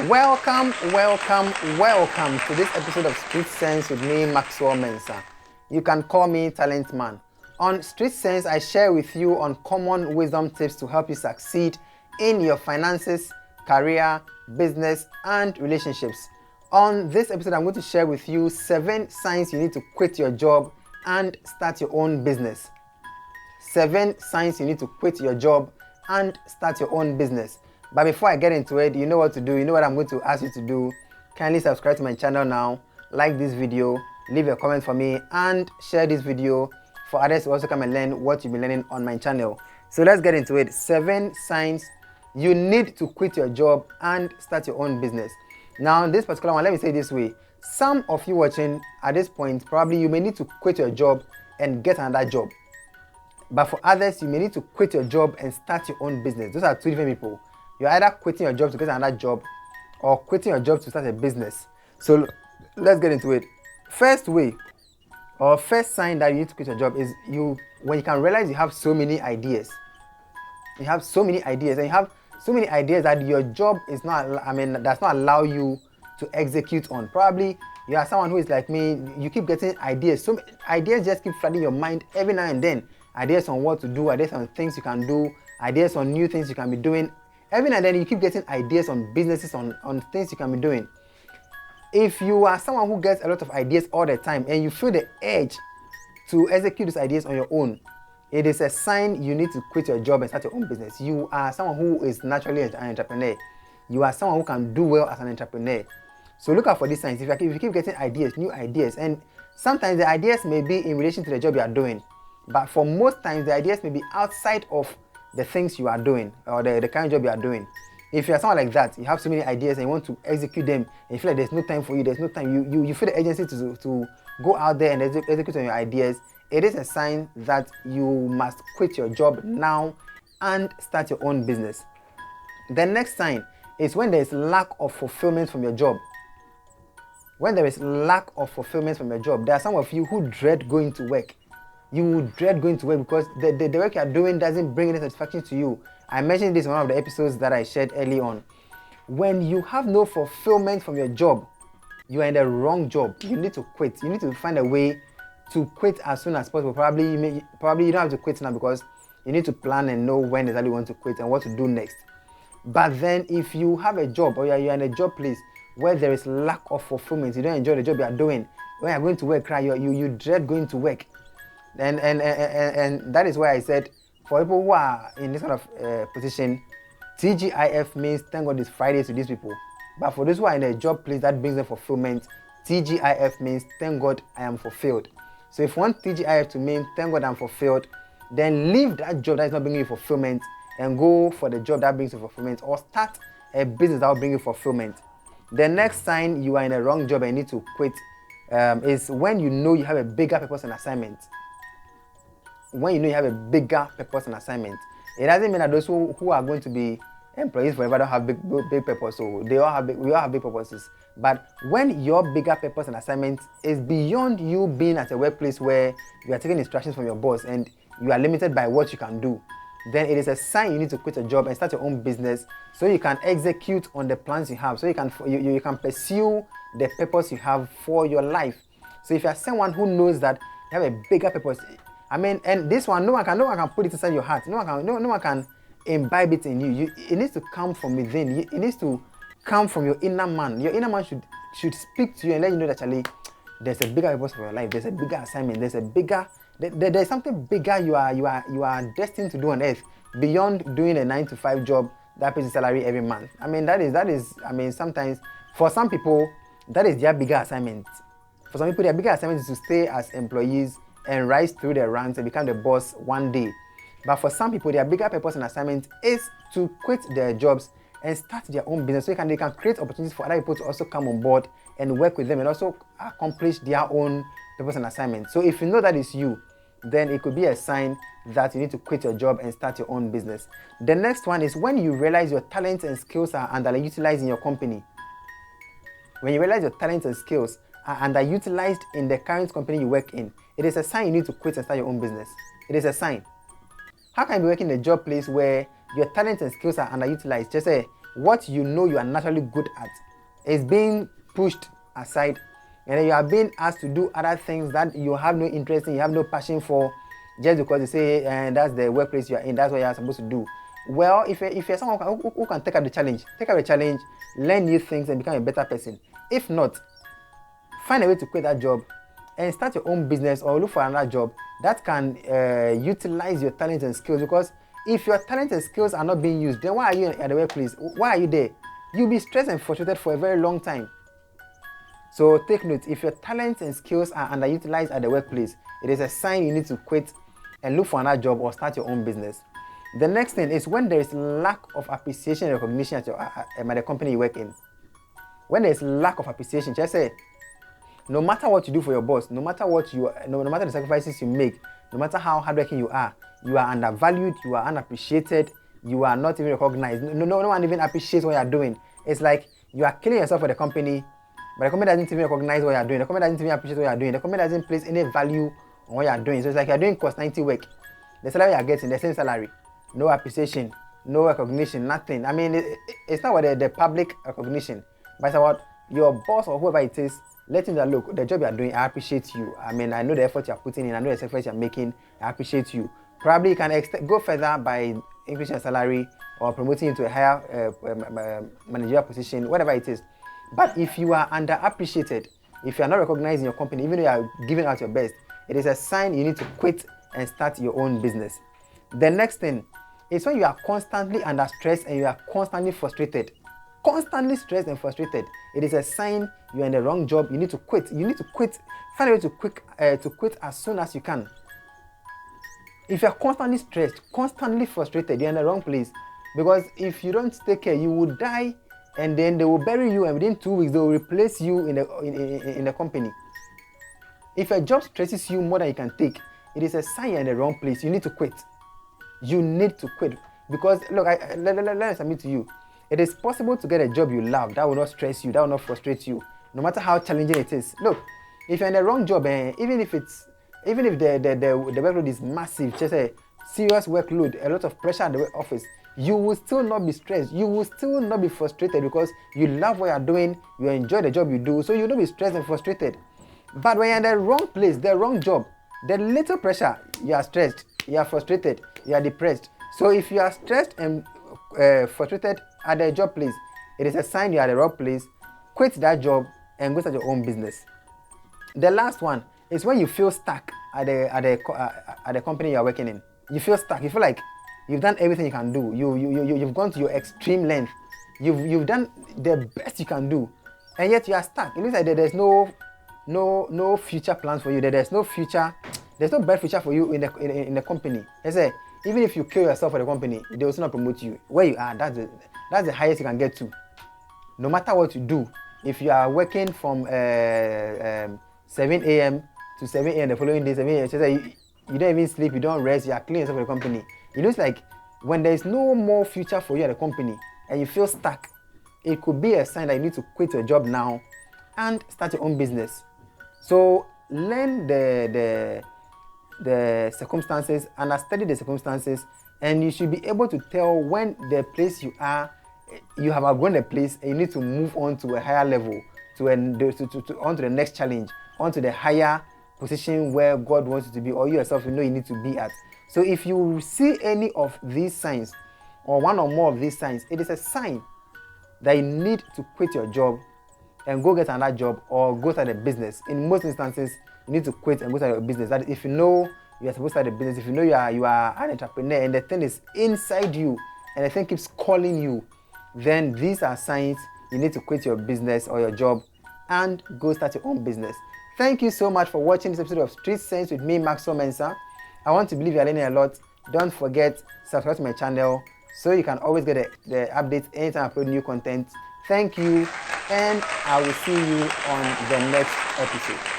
Welcome to this episode of Street Sense with me, Maxwell Mensah. You can call me Talent Man. On Street Sense, I share with you uncommon wisdom tips to help you succeed in your finances, career, business, and relationships. On this episode, I'm going to share with you 7 signs you need to quit your job and start your own business. 7 signs you need to quit your job and start your own business. But before I get into it, you know what to do. You know what I'm going to ask you to do. Kindly subscribe to my channel now, like this video, leave a comment for me, and share this video for others to also come and learn what you've been learning on my channel. So let's get into it. 7 signs you need to quit your job and start your own business. Now, this particular one, let me say it this way. Some of you watching at this point, probably you may need to quit your job and get another job. But for others, you may need to quit your job and start your own business. Those are 2 different people. You're either quitting your job to get another job or quitting your job to start a business. So let's get into it. First way or first sign that you need to quit your job is when you can realize you have so many ideas. You have so many ideas and you have so many ideas that your job does not allow you to execute on. Probably you are someone who is like me, you keep getting ideas. So ideas just keep flooding your mind every now and then. Ideas on what to do, ideas on things you can do, ideas on new things you can be doing. Every now and then you keep getting ideas on businesses, on things you can be doing. If you are someone who gets a lot of ideas all the time and you feel the urge to execute these ideas on your own, it is a sign you need to quit your job and start your own business. You are someone who is naturally an entrepreneur. You are someone who can do well as an entrepreneur. So look out for these signs. If you keep getting ideas, new ideas, and sometimes the ideas may be in relation to the job you are doing, but for most times the ideas may be outside of the things you are doing or the kind of job you are doing. If you are someone like that, you have so many ideas and you want to execute them and you feel like there's no time for you, there's no time, you feel the urgency to go out there and execute on your ideas, it is a sign that you must quit your job now and start your own business. The next sign is when there is lack of fulfillment from your job. When there is lack of fulfillment from your job, there are some of you who dread going to work. You dread going to work because the work you are doing doesn't bring any satisfaction to you. I mentioned this in one of the episodes that I shared early on. When you have no fulfillment from your job, you are in the wrong job. You need to quit. You need to find a way to quit as soon as possible. Probably you don't have to quit now because you need to plan and know when exactly you want to quit and what to do next. But then if you have a job or you're in a job place where there is lack of fulfillment, you don't enjoy the job you are doing, when you're going to work, you dread going to work. And that is why I said, for people who are in this kind of position, TGIF means thank God it's Friday to these people. But for those who are in a job place that brings them fulfillment, TGIF means thank God I am fulfilled. So if you want TGIF to mean thank God I'm fulfilled, then leave that job that is not bringing you fulfillment and go for the job that brings you fulfillment, or start a business that will bring you fulfillment. The next sign you are in a wrong job and need to quit is when you know you have a bigger purpose and assignment. When you know you have a bigger purpose and assignment, it doesn't mean that those who are going to be employees forever don't have big purpose. So we all have big purposes. But when your bigger purpose and assignment is beyond you being at a workplace where you are taking instructions from your boss and you are limited by what you can do, then it is a sign you need to quit a job and start your own business so you can execute on the plans you have, so you can pursue the purpose you have for your life. So if you are someone who knows that you have a bigger purpose, and this one, no one can put it inside your heart. No one can imbibe it in you. It needs to come from within. It needs to come from your inner man. Your inner man should speak to you and let you know that actually there's a bigger purpose for your life. There's a bigger assignment. There's something bigger you are destined to do on earth beyond doing a 9-to-5 job that pays a salary every month. Sometimes for some people that is their bigger assignment. For some people, their bigger assignment is to stay as employees and rise through the ranks and become the boss one day. But for some people, their bigger purpose and assignment is to quit their jobs and start their own business so they can create opportunities for other people to also come on board and work with them and also accomplish their own purpose and assignment. So if you know that is you, then it could be a sign that you need to quit your job and start your own business. The next one is when you realize your talents and skills are underutilized in your company. When you realize your talents and skills are underutilized in the current company you work in, it is a sign you need to quit and start your own business. It is a sign. How can you be working in a job place where your talents and skills are underutilized? Just say what you know you are naturally good at is being pushed aside, and then you are being asked to do other things that you have no interest in, you have no passion for, just because they say and that's the workplace you are in, that's what you are supposed to do. Well, if you're someone who can take up the challenge, learn new things and become a better person. If not, find a way to quit that job and start your own business or look for another job that can utilize your talents and skills. Because if your talents and skills are not being used, then why are you at the workplace? Why are you there? You'll be stressed and frustrated for a very long time. So take note, if your talents and skills are underutilized at the workplace, it is a sign you need to quit and look for another job or start your own business. The next thing is when there is lack of appreciation and recognition at the company you work in. When there is lack of appreciation, just say, no matter what you do for your boss, no matter the sacrifices you make, no matter how hardworking you are undervalued, you are unappreciated, you are not even recognized. No one even appreciates what you are doing. It's like you are killing yourself for the company, but the company doesn't even recognize what you are doing. The company doesn't even appreciate what you are doing. The company doesn't place any value on what you are doing. So it's like you are doing cost 90 work. The salary you are getting, the same salary. No appreciation, no recognition, nothing. I mean, it's not about the public recognition, but it's about your boss or whoever it is letting them look, the job you are doing, I appreciate you. I mean, I know the effort you are putting in, I know the sacrifice you are making, I appreciate you. Probably you can go further by increasing your salary or promoting you to a higher managerial position, whatever it is. But if you are underappreciated, if you are not recognized in your company, even though you are giving out your best, it is a sign you need to quit and start your own business. The next thing is when you are constantly under stress and you are constantly frustrated. Constantly stressed and frustrated, it is a sign you are in the wrong job. You need to quit. You need to quit. Find a way to quit as soon as you can. If you are constantly stressed, constantly frustrated, you're in the wrong place. Because if you don't take care, you will die, and then they will bury you, and within 2 weeks they will replace you in the company. If a job stresses you more than you can take, it is a sign you're in the wrong place. You need to quit. You need to quit. Because look, let me submit to you. It is possible to get a job you love that will not stress you, that will not frustrate you, no matter how challenging it is. Look, if you're in the wrong job, even if the workload is massive, just a serious workload, a lot of pressure at the office, you will still not be stressed. You will still not be frustrated because you love what you're doing, you enjoy the job you do, so you'll not be stressed and frustrated. But when you're in the wrong place, the wrong job, the little pressure, you are stressed, you are frustrated, you are depressed. So if you are stressed and frustrated at the job place, it is a sign you are at the wrong place. Quit that job and go start your own business. The last one is when you feel stuck at the company you are working in. You feel stuck. You feel like you've done everything you can do. You've gone to your extreme length. You've done the best you can do, and yet you are stuck. It looks like there's no future plans for you. There's no future. There's no bright future for you in the company. They say even if you kill yourself for the company, they will still not promote you. Where you are, that's the highest you can get to. No matter what you do, if you are working from 7 a.m. to 7 a.m. the following day, 7 a.m., you don't even sleep, you don't rest, you are cleaning yourself for the company. It looks like when there is no more future for you at the company and you feel stuck, it could be a sign that you need to quit your job now and start your own business. So learn the circumstances and study the circumstances, and you should be able to tell when the place you are, you have outgrown the place and you need to move on to a higher level, onto the next challenge, onto the higher position where God wants you to be, or you yourself you know you need to be at. So if you see any of these signs or one or more of these signs, it is a sign that you need to quit your job and go get another job or go start a business. In most instances, you need to quit and go start your business. That if you know you are supposed to start a business, if you know you are an entrepreneur and the thing is inside you and the thing keeps calling you, then these are signs you need to quit your business or your job and go start your own business. Thank you so much for watching this episode of Street Sense with me, Maxwell Mensah. I want to believe you are learning a lot. Don't forget, subscribe to my channel so you can always get the updates anytime I upload new content. Thank you, and I will see you on the next episode.